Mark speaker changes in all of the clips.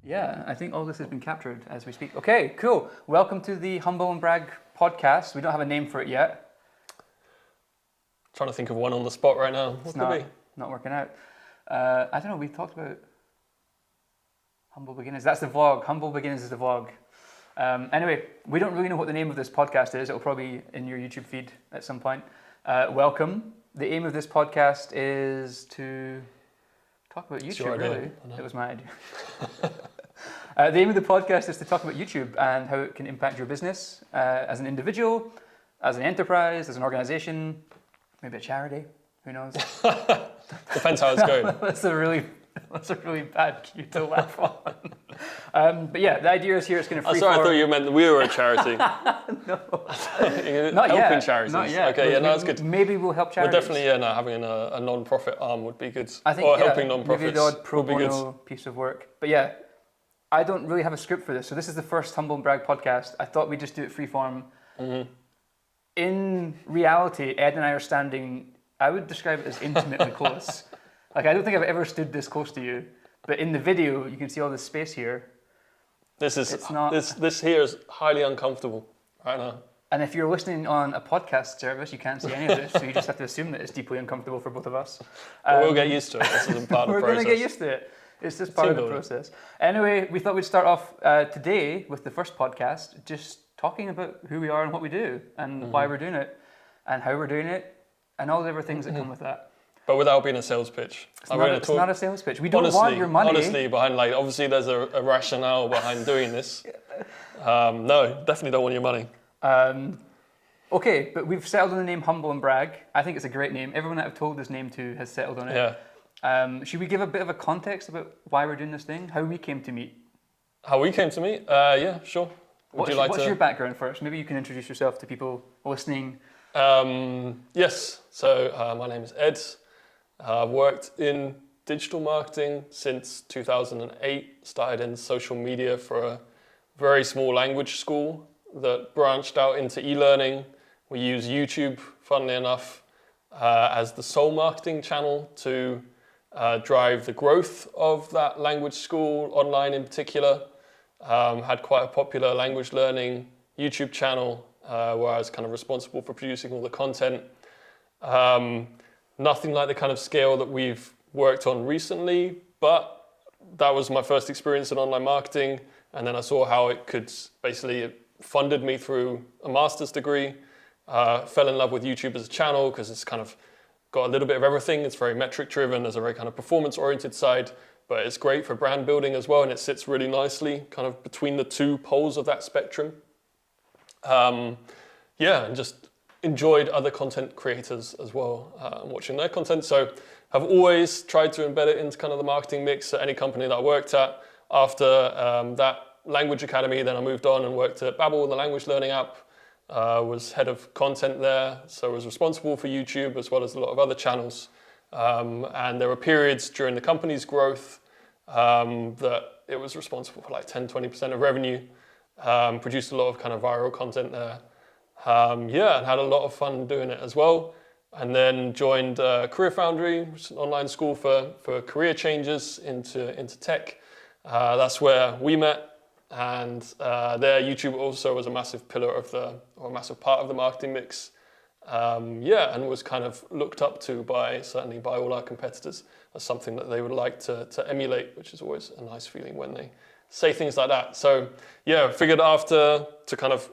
Speaker 1: Yeah, I think all this has been captured as we speak. Okay, cool. Welcome to the Humble and Brag podcast. We don't have a name for it yet.
Speaker 2: Trying to think of one on the spot right now. What could be?
Speaker 1: Not working out. I don't know, we talked about Humble Beginners. That's the vlog. Humble Beginners is the vlog. Anyway, we don't really know what the name of this podcast is. It'll probably be in your YouTube feed at some point. Welcome. The aim of this podcast is to talk about YouTube, really. It was my idea. The aim of the podcast is to talk about YouTube and how it can impact your business as an individual, as an enterprise, as an organization, maybe a charity. Who knows?
Speaker 2: Depends how it's going.
Speaker 1: That's a really bad cue to laugh on. But yeah, the idea is here it's going to free
Speaker 2: Sorry, I thought you meant we were a charity.
Speaker 1: No.
Speaker 2: Not helping charities.
Speaker 1: Not yet.
Speaker 2: Okay, yeah, no, that's good.
Speaker 1: Maybe we'll help charities.
Speaker 2: We're definitely, having a non-profit arm would be good.
Speaker 1: I think,
Speaker 2: helping non-profits
Speaker 1: maybe the odd pro
Speaker 2: would be
Speaker 1: bono piece of work. But yeah, I don't really have a script for this. So this is the first Humble and Brag podcast. I thought we'd just do it freeform.
Speaker 2: Mm-hmm.
Speaker 1: In reality, Ed and I are standing, I would describe it as intimately close. Like, I don't think I've ever stood this close to you. But in the video, you can see all this space here. This
Speaker 2: here is highly uncomfortable right now.
Speaker 1: And if you're listening on a podcast service, you can't see any of this, so you just have to assume that it's deeply uncomfortable for both of us.
Speaker 2: We'll get used to it. This is part of the process.
Speaker 1: We're going to get used to it. It's just part of the process. Anyway, we thought we'd start off today with the first podcast, just talking about who we are and what we do, and why we're doing it, and how we're doing it, and all the other things that come with that.
Speaker 2: But without being a sales pitch.
Speaker 1: It's not a sales pitch. We don't want your money.
Speaker 2: Honestly, obviously there's a rationale behind doing this. No, definitely don't want your money.
Speaker 1: Okay, but we've settled on the name Humble and Brag. I think it's a great name. Everyone that I've told this name to has settled on it.
Speaker 2: Yeah.
Speaker 1: Should we give a bit of a context about why we're doing this thing? How we came to meet?
Speaker 2: How we came to meet? Yeah, sure.
Speaker 1: What's your background first? Maybe you can introduce yourself to people listening.
Speaker 2: Yes, so my name is Ed. I've worked in digital marketing since 2008, started in social media for a very small language school that branched out into e-learning. We use YouTube, funnily enough, as the sole marketing channel to drive the growth of that language school, online in particular. Had quite a popular language learning YouTube channel where I was kind of responsible for producing all the content. Nothing like the kind of scale that we've worked on recently, but that was my first experience in online marketing. And then I saw how it could it funded me through a master's degree. Fell in love with YouTube as a channel because it's kind of got a little bit of everything. It's very metric driven. There's a very kind of performance oriented side, but it's great for brand building as well. And it sits really nicely kind of between the two poles of that spectrum. And just enjoyed other content creators as well, watching their content. So I've always tried to embed it into kind of the marketing mix at any company that I worked at. After that language academy, then I moved on and worked at Babbel, the language learning app. Was head of content there, so I was responsible for YouTube as well as a lot of other channels. And there were periods during the company's growth that it was responsible for like 10-20% of revenue. Produced a lot of kind of viral content there. And had a lot of fun doing it as well. And then joined Career Foundry, which is an online school for career changes into tech. That's where we met. And there YouTube also was a massive pillar or a massive part of the marketing mix. And was kind of looked up to certainly by all our competitors as something that they would like to emulate, which is always a nice feeling when they say things like that. So figured after to kind of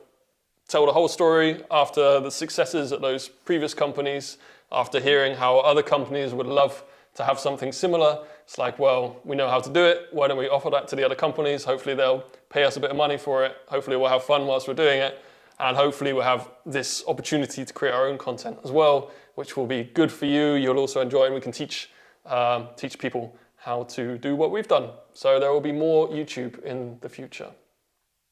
Speaker 2: tell the whole story after the successes at those previous companies, after hearing how other companies would love to have something similar. It's like, well, we know how to do it. Why don't we offer that to the other companies? Hopefully they'll pay us a bit of money for it. Hopefully we'll have fun whilst we're doing it. And hopefully we'll have this opportunity to create our own content as well, which will be good for you. You'll also enjoy it, and we can teach people how to do what we've done. So there will be more YouTube in the future.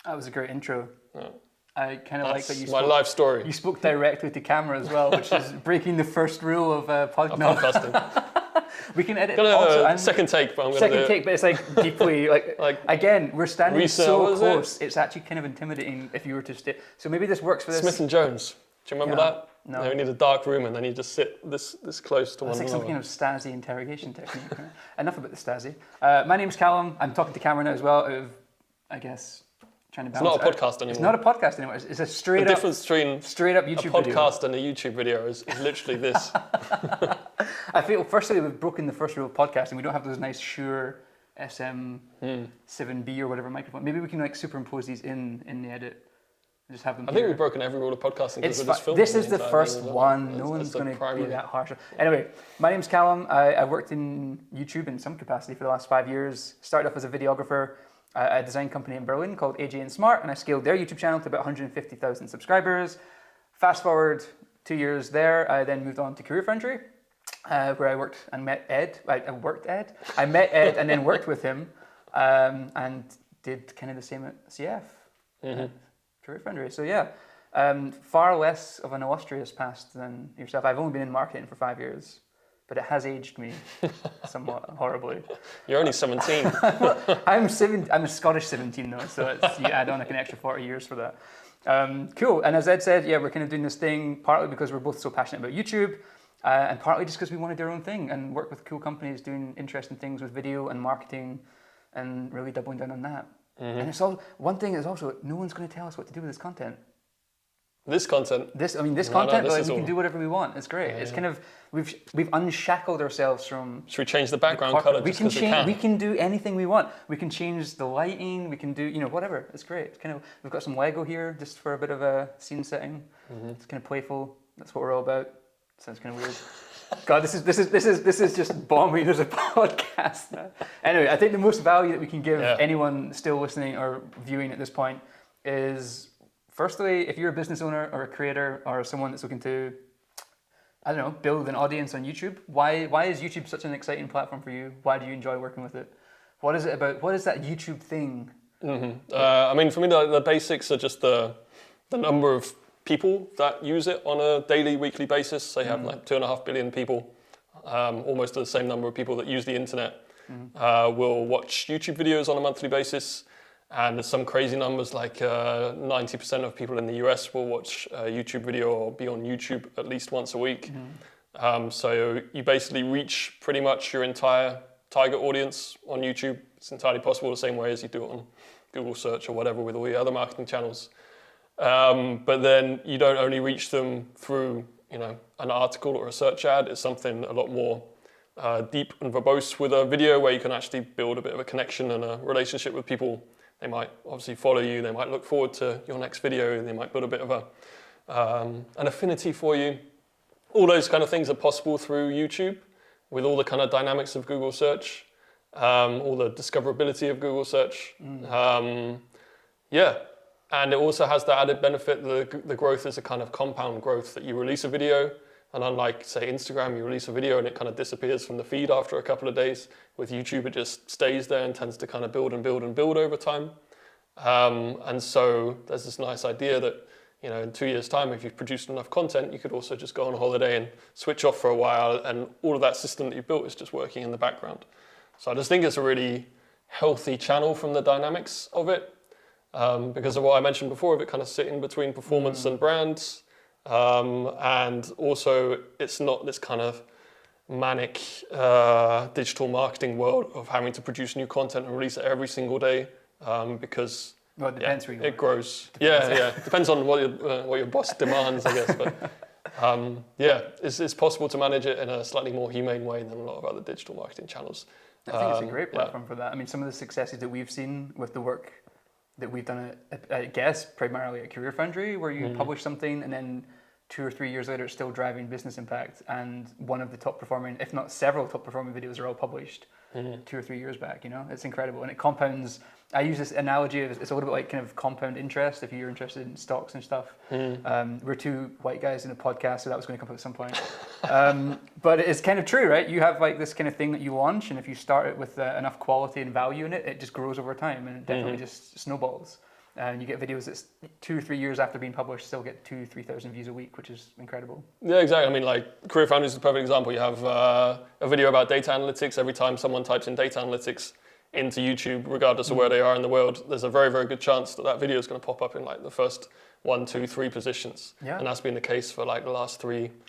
Speaker 1: That was a great intro. Yeah. I kind of like that you
Speaker 2: spoke. My life story.
Speaker 1: You spoke directly to camera as well, which is breaking the first rule of
Speaker 2: podcasting.
Speaker 1: We can edit.
Speaker 2: Second take, but I'm going to
Speaker 1: second take, but it's like deeply like again, we're standing so close. It's actually kind of intimidating if you were to stay. So maybe this works for this.
Speaker 2: Smith and Jones. Do you remember that?
Speaker 1: No.
Speaker 2: No, we need a dark room, and then you just sit this close to one
Speaker 1: It's like
Speaker 2: another.
Speaker 1: some kind of Stasi interrogation technique. Right? Enough about the Stasi. My name's Calum. I'm talking to camera now as well. Out of, I guess, trying to balance.
Speaker 2: It's not a podcast anymore.
Speaker 1: It's not a podcast anymore. It's a straight
Speaker 2: The
Speaker 1: up,
Speaker 2: difference between
Speaker 1: straight up YouTube
Speaker 2: a
Speaker 1: video.
Speaker 2: podcast and a YouTube video is literally this.
Speaker 1: I feel, firstly, we've broken the first rule of podcasting. We don't have those nice Shure SM7B or whatever microphone. Maybe we can like superimpose these in the edit. Just have them.
Speaker 2: I think we've broken every rule of podcasting because we're just filming.
Speaker 1: This is the
Speaker 2: entire
Speaker 1: first
Speaker 2: thing, isn't it?
Speaker 1: one. No
Speaker 2: That's
Speaker 1: one's
Speaker 2: the
Speaker 1: going to be
Speaker 2: primary.
Speaker 1: that harsh. Anyway, my name's Calum. I worked in YouTube in some capacity for the last 5 years. Started off as a videographer at a design company in Berlin called AJ and Smart, and I scaled their YouTube channel to about 150,000 subscribers. Fast forward 2 years there, I then moved on to Career Foundry, where I worked and met Ed. I met Ed and then worked with him, and did kind of the same at CF. Career Foundry. So yeah. Far less of an illustrious past than yourself. I've only been in marketing for 5 years, but it has aged me somewhat horribly.
Speaker 2: You're only 17.
Speaker 1: I'm a Scottish 17 though, so it's, you add on like an extra 40 years for that. Cool. And as Ed said, yeah, we're kind of doing this thing partly because we're both so passionate about YouTube, and partly just because we want to do our own thing and work with cool companies doing interesting things with video and marketing, and really doubling down on that. And it's all one thing is also no one's going to tell us what to do with this content.
Speaker 2: This content.
Speaker 1: This content,
Speaker 2: this
Speaker 1: like,
Speaker 2: is
Speaker 1: we
Speaker 2: all-
Speaker 1: can do whatever we want. It's great. It's kind of we've unshackled ourselves from.
Speaker 2: Should we change the background color?
Speaker 1: We can change. We can do anything we want. We can change the lighting. We can do whatever. It's great. It's kind of we've got some Lego here just for a bit of a scene setting. It's kind of playful. That's what we're all about. Sounds kind of weird. God, this is just bombing as a podcast now. Anyway, I think the most value that we can give anyone still listening or viewing at this point is, firstly, if you're a business owner or a creator or someone that's looking to, I don't know, build an audience on YouTube, why is YouTube such an exciting platform for you? Why do you enjoy working with it? What is it about? What is that YouTube thing?
Speaker 2: I mean, for me, the basics are just the number of people that use it on a daily, weekly basis. They have like 2.5 billion people, almost the same number of people that use the internet will watch YouTube videos on a monthly basis. And there's some crazy numbers like 90% of people in the US will watch a YouTube video or be on YouTube at least once a week. So you basically reach pretty much your entire target audience on YouTube. It's entirely possible the same way as you do it on Google search or whatever with all your other marketing channels. But then you don't only reach them through, an article or a search ad. It's something a lot more deep and verbose with a video where you can actually build a bit of a connection and a relationship with people. They might obviously follow you. They might look forward to your next video. They might build a bit of an affinity for you. All those kind of things are possible through YouTube with all the kind of dynamics of Google search, all the discoverability of Google search. And it also has the added benefit that the growth is a kind of compound growth, that you release a video, and unlike, say, Instagram, you release a video and it kind of disappears from the feed after a couple of days. With YouTube, it just stays there and tends to kind of build and build and build over time. And so there's this nice idea that, in 2 years' time, if you've produced enough content, you could also just go on holiday and switch off for a while, and all of that system that you built is just working in the background. So I just think it's a really healthy channel from the dynamics of it. Because of what I mentioned before, of it kind of sitting between performance and brands. And also, it's not this kind of manic digital marketing world of having to produce new content and release it every single day, because
Speaker 1: Well, it depends where you
Speaker 2: it grows. Depends on what your boss demands, I guess. But it's possible to manage it in a slightly more humane way than a lot of other digital marketing channels.
Speaker 1: I think it's a great platform for that. I mean, some of the successes that we've seen with the work that we've done, I guess, primarily at Career Foundry, where you publish something and then 2 or 3 years later it's still driving business impact, and one of the top performing, if not several top performing videos are all published 2 or 3 years back. It's incredible, and it compounds. I use this analogy of, it's a little bit like kind of compound interest if you're interested in stocks and stuff. We're two white guys in a podcast, so that was going to come up at some point. But it's kind of true, right? You have like this kind of thing that you launch, and if you start it with enough quality and value in it, it just grows over time, and it definitely just snowballs. And you get videos that's 2 or 3 years after being published still get 2,000-3,000 views a week, which is incredible.
Speaker 2: Yeah, exactly. I mean, like, Career Foundry is the perfect example. You have a video about data analytics. Every time someone types in data analytics into YouTube, regardless of where they are in the world, there's a very, very good chance that that video is going to pop up in like the first 1, 2, 3 positions.
Speaker 1: Yeah.
Speaker 2: And that's been the case for like the last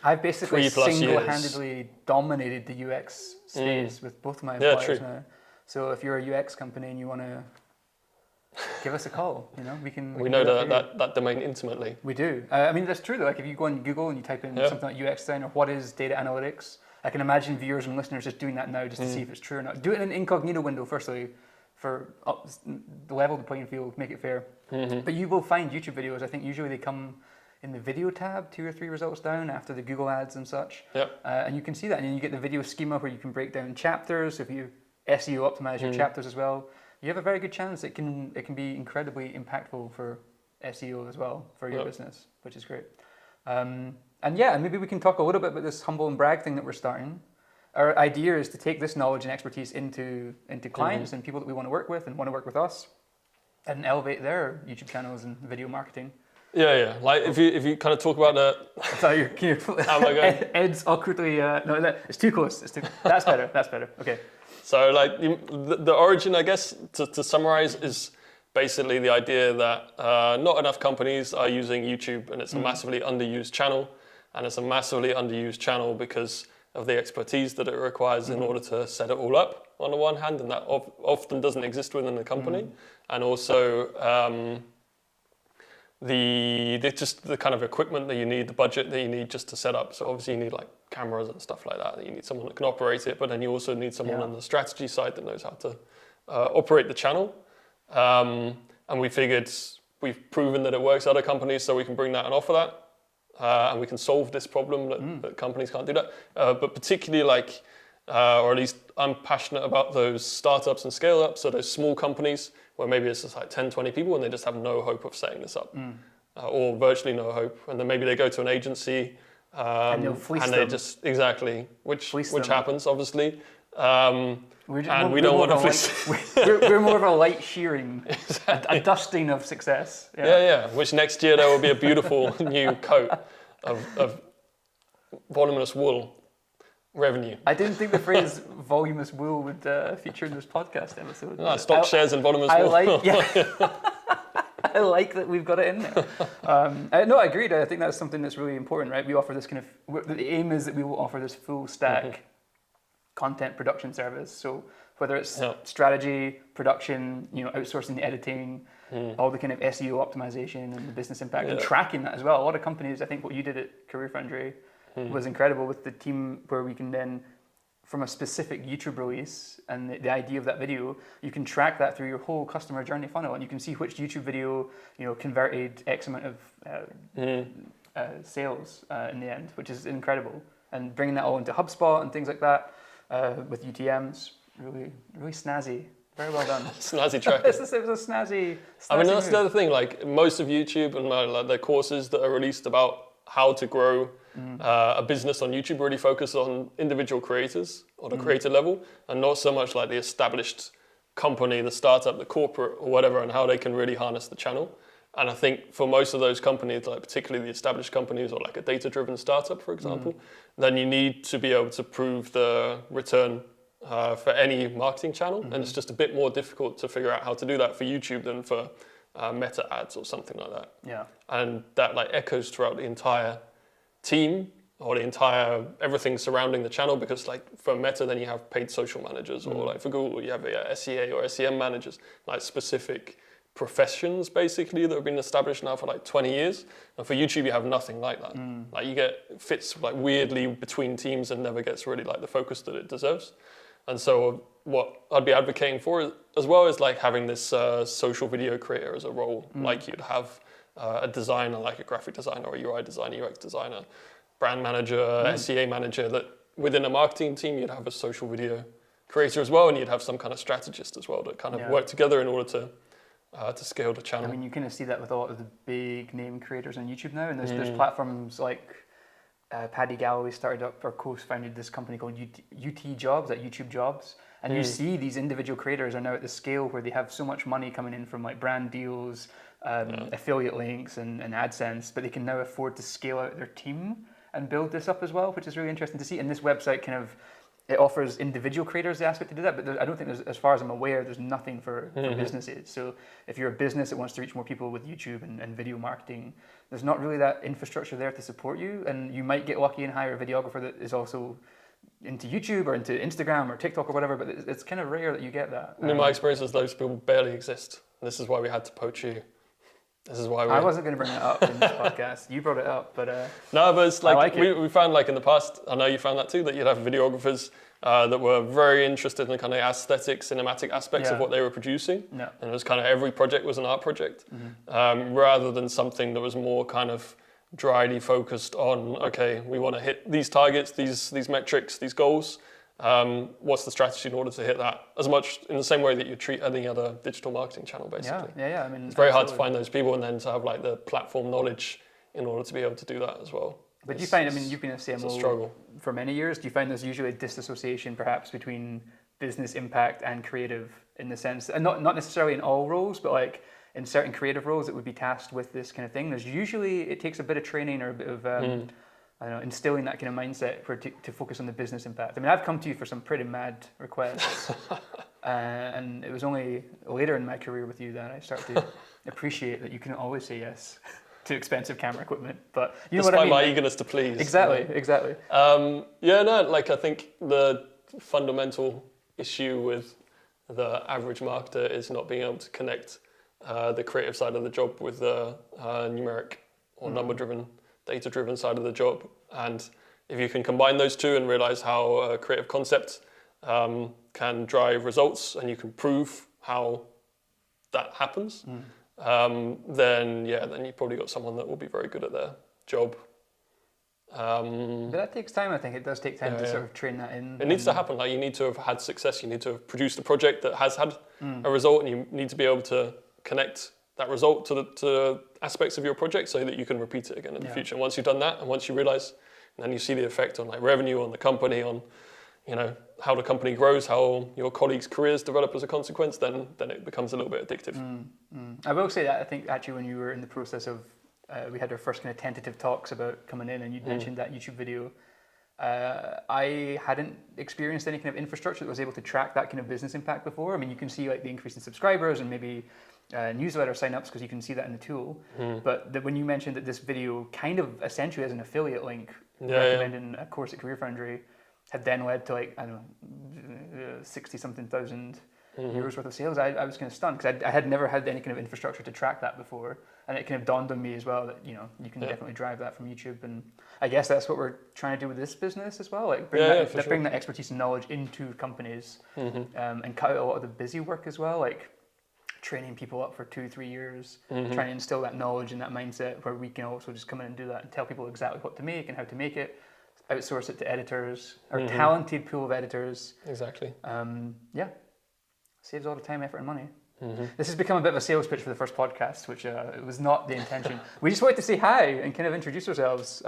Speaker 1: I've basically
Speaker 2: 3+
Speaker 1: single-handedly dominated the UX space with both of my employers now. So if you're a UX company and you want to give us a call, you know,
Speaker 2: We know that domain intimately.
Speaker 1: We do. I mean, that's true though. Like if you go on Google and you type in something like UX design or what is data analytics, I can imagine viewers and listeners just doing that now just to see if it's true or not. Do it in an incognito window firstly for level the playing field, make it fair. But you will find YouTube videos. I think usually they come in the video tab 2 or 3 results down after the Google ads and such. And you can see that, and then you get the video schema where you can break down chapters. If you SEO optimize your chapters as well, you have a very good chance it can be incredibly impactful for SEO as well for your business, which is great. And maybe we can talk a little bit about this Humble and Brag thing that we're starting. Our idea is to take this knowledge and expertise into clients and people that we want to work with and want to work with us, and elevate their YouTube channels and video marketing.
Speaker 2: Yeah. Like if you kind of talk about the.
Speaker 1: So
Speaker 2: How am I going?
Speaker 1: Ed's awkwardly. No, it's too close. That's better. That's better. Okay.
Speaker 2: So like the origin, I guess, to summarize, is basically the idea that not enough companies are using YouTube, and it's a massively underused channel, and it's a massively underused channel because of the expertise that it requires in order to set it all up on the one hand, and that often doesn't exist within the company, and also the kind of equipment that you need, the budget that you need just to set up. So obviously you need like cameras and stuff like that. You need someone that can operate it, but then you also need someone on the strategy side that knows how to operate the channel. And we figured we've proven that it works at other companies, so we can bring that and offer that. And we can solve this problem that companies can't do that. But particularly or at least I'm passionate about those startups and scale ups, so those small companies where maybe it's just like 10, 20 people and they just have no hope of setting this up, or virtually no hope. And then maybe they go to an agency
Speaker 1: and they'll fleece
Speaker 2: and
Speaker 1: them.
Speaker 2: they just, exactly, which happens obviously.
Speaker 1: We don't want to fleece. We're more of a light shearing, a dusting of success.
Speaker 2: Yeah. Which next year there will be a beautiful new coat of voluminous wool revenue.
Speaker 1: I didn't think the phrase voluminous wool would feature in this podcast episode.
Speaker 2: No, stock shares in voluminous wool.
Speaker 1: I like that we've got it in there. No, I agreed. I think that's something that's really important, right? We offer this the aim is that we will offer this full stack content production service. So whether it's strategy, production, outsourcing the editing, all the kind of SEO optimization and the business impact and tracking that as well. A lot of companies, I think what you did at Career Foundry was incredible with the team, where we can then, from a specific YouTube release and the idea of that video, you can track that through your whole customer journey funnel, and you can see which YouTube video converted X amount of sales in the end, which is incredible. And bringing that all into HubSpot and things like that with UTMs, really, really snazzy. Very well done.
Speaker 2: Snazzy tracking.
Speaker 1: It was a snazzy
Speaker 2: I mean, that's
Speaker 1: move.
Speaker 2: the other thing. Like most of YouTube and like the courses that are released about how to grow a business on YouTube really focus on individual creators or the creator level, and not so much like the established company, the startup, the corporate or whatever, and how they can really harness the channel. And I think for most of those companies, like particularly the established companies or like a data-driven startup, for example, then you need to be able to prove the return for any marketing channel. And it's just a bit more difficult to figure out how to do that for YouTube than for Meta ads or something like that.
Speaker 1: Yeah.
Speaker 2: And that like echoes throughout the entire team or the entire everything surrounding the channel, because like for Meta, then you have paid social managers, or like for Google, you have SEA or SEM managers, like specific professions basically that have been established now for like 20 years. And for YouTube, you have nothing like that. Like you fits like weirdly between teams and never gets really like the focus that it deserves. And so what I'd be advocating for as well is like having this social video creator as a role, like you'd have a designer, like a graphic designer or a UI designer, UX designer, brand manager, SEA manager, that within a marketing team, you'd have a social video creator as well, and you'd have some kind of strategist as well to kind of work together in order to scale the channel.
Speaker 1: I mean, you kind of see that with a lot of the big name creators on YouTube now, and there's platforms like Paddy Galloway started up or co-founded this company called UT Jobs, at YouTube Jobs, and you see these individual creators are now at the scale where they have so much money coming in from like brand deals, affiliate links and AdSense, but they can now afford to scale out their team and build this up as well, which is really interesting to see. And this website kind of it offers individual creators the aspect to do that, but I don't think as far as I'm aware, there's nothing for businesses. So if you're a business that wants to reach more people with YouTube and video marketing, there's not really that infrastructure there to support you, and you might get lucky and hire a videographer that is also into YouTube or into Instagram or TikTok or whatever, but it's kind of rare that you get that.
Speaker 2: In my experience, those people barely exist. This is why we had to poach you. This is why
Speaker 1: I wasn't going to bring it up in this podcast. You brought it up, but
Speaker 2: no, but it's like,
Speaker 1: it.
Speaker 2: we found like in the past, I know you found that too, that you'd have videographers that were very interested in the kind of aesthetic, cinematic aspects of what they were producing.
Speaker 1: Yeah.
Speaker 2: And it was kind of every project was an art project, rather than something that was more kind of dryly focused on, okay, we want to hit these targets, these metrics, these goals. What's the strategy in order to hit that? As much in the same way that you treat any other digital marketing channel, basically.
Speaker 1: Yeah. I mean,
Speaker 2: it's very hard to find those people and then to have like the platform knowledge in order to be able to do that as well.
Speaker 1: But do you find, I mean, you've been a CMO
Speaker 2: a
Speaker 1: for many years. Do you find there's usually a disassociation perhaps between business impact and creative in the sense, and not necessarily in all roles, but like in certain creative roles that would be tasked with this kind of thing? There's usually, it takes a bit of training or a bit of, I don't know, instilling that kind of mindset to focus on the business impact. I mean, I've come to you for some pretty mad requests, and it was only later in my career with you that I started to appreciate that you can always say yes to expensive camera equipment. But you know what I mean?
Speaker 2: Despite my eagerness to please.
Speaker 1: Exactly.
Speaker 2: I think the fundamental issue with the average marketer is not being able to connect the creative side of the job with the numeric or number-driven, data-driven side of the job. And if you can combine those two and realize how a creative concept can drive results, and you can prove how that happens, then you've probably got someone that will be very good at their job.
Speaker 1: But that takes time. I think it does take time to sort of train that in.
Speaker 2: It needs to happen. Like, you need to have had success. You need to have produced a project that has had a result, and you need to be able to connect that result to aspects of your project so that you can repeat it again in the future. And once you've done that, and once you realize, and then you see the effect on like revenue, on the company, on how the company grows, how your colleagues' careers develop as a consequence, then it becomes a little bit addictive.
Speaker 1: I will say that I think actually when you were in the process of, we had our first kind of tentative talks about coming in, and you mentioned that YouTube video. I hadn't experienced any kind of infrastructure that was able to track that kind of business impact before. I mean, you can see like the increase in subscribers and maybe newsletter signups because you can see that in the tool. But when you mentioned that this video kind of essentially as an affiliate link recommending a course at Career Foundry had then led to like, I don't know, 60-something thousand euros worth of sales, I was kind of stunned because I had never had any kind of infrastructure to track that before. And it kind of dawned on me as well that, you can definitely drive that from YouTube. And I guess that's what we're trying to do with this business as well. Like bring that expertise and knowledge into companies and cut out a lot of the busy work as well. Like training people up for 2-3 years, trying to instill that knowledge and that mindset where we can also just come in and do that and tell people exactly what to make and how to make it. Outsource it to editors, or talented pool of editors.
Speaker 2: Exactly.
Speaker 1: Saves all the time, effort, and money. This has become a bit of a sales pitch for the first podcast, which it was not the intention. We just wanted to say hi and kind of introduce ourselves,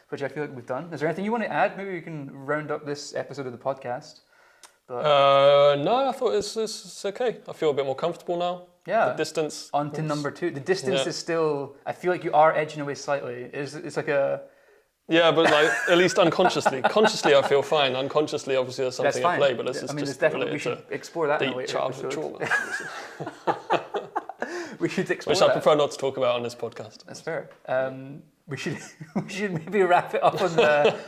Speaker 1: which I feel like we've done. Is there anything you want to add? Maybe we can round up this episode of the podcast. But,
Speaker 2: no, I thought it's okay. I feel a bit more comfortable now.
Speaker 1: Yeah.
Speaker 2: The distance.
Speaker 1: On to number 2. The distance is still, I feel like you are edging away slightly. It's like a...
Speaker 2: Yeah, but like at least unconsciously. Consciously, I feel fine. Unconsciously, obviously, there's something at play. But this is just
Speaker 1: definitely, we should explore that in a
Speaker 2: deep
Speaker 1: later
Speaker 2: childhood
Speaker 1: episode.
Speaker 2: trauma.
Speaker 1: We should explore
Speaker 2: Which I prefer not to talk about on this podcast.
Speaker 1: That's fair. We should maybe wrap it up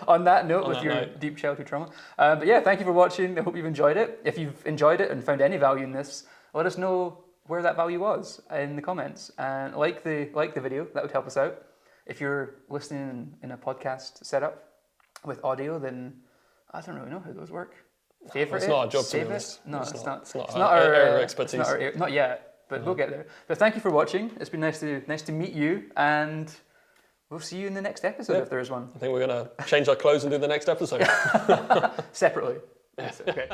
Speaker 1: on that note with your deep childhood trauma. But yeah, thank you for watching. I hope you've enjoyed it. If you've enjoyed it and found any value in this, let us know where that value was in the comments, and like the video. That would help us out. If you're listening in a podcast setup with audio, then I don't really know how those work. Favorite
Speaker 2: it's not our job,
Speaker 1: save
Speaker 2: to be honest.
Speaker 1: No, it's not.
Speaker 2: It's not our area of expertise.
Speaker 1: Not yet, but we'll get there. But thank you for watching. It's been nice to meet you, and we'll see you in the next episode if there is one.
Speaker 2: I think we're going to change our clothes and do the next episode.
Speaker 1: Separately. Yes, okay.